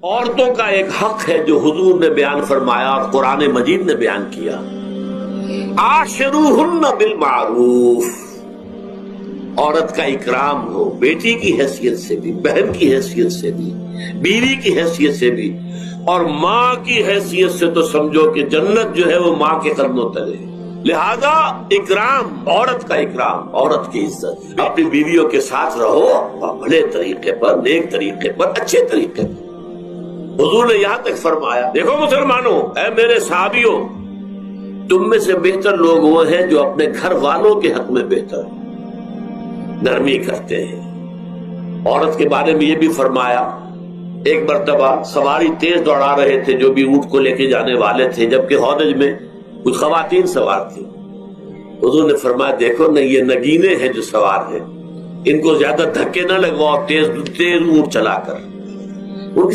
عورتوں کا ایک حق ہے جو حضور نے بیان فرمایا اور قرآن مجید نے بیان کیا، عاشروہن بالمعروف، عورت کا اکرام ہو، بیٹی کی حیثیت سے بھی، بہن کی حیثیت سے بھی، بیوی کی حیثیت سے بھی، اور ماں کی حیثیت سے تو سمجھو کہ جنت جو ہے وہ ماں کے قدموں تلے ہے۔ لہذا اکرام، عورت کا اکرام، عورت کی عزت، اپنی بیویوں کے ساتھ رہو بھلے طریقے پر، نیک طریقے پر، اچھے طریقے پر۔ حضور نے یہاں تک فرمایا، دیکھو مسلمانوں، اے میرے صحابیوں، تم میں سے بہتر لوگ وہ ہیں جو اپنے گھر والوں کے حق میں بہتر ہیں، نرمی کرتے ہیں۔ عورت کے بارے میں یہ بھی فرمایا، ایک مرتبہ سواری تیز دوڑا رہے تھے جو بھی اونٹ کو لے کے جانے والے تھے، جبکہ ہودج میں کچھ خواتین سوار تھی۔ حضور نے فرمایا، دیکھو نہ، یہ نگینے ہیں جو سوار ہیں، ان کو زیادہ دھکے نہ لگواؤ تیز اونٹ چلا کر، ان کی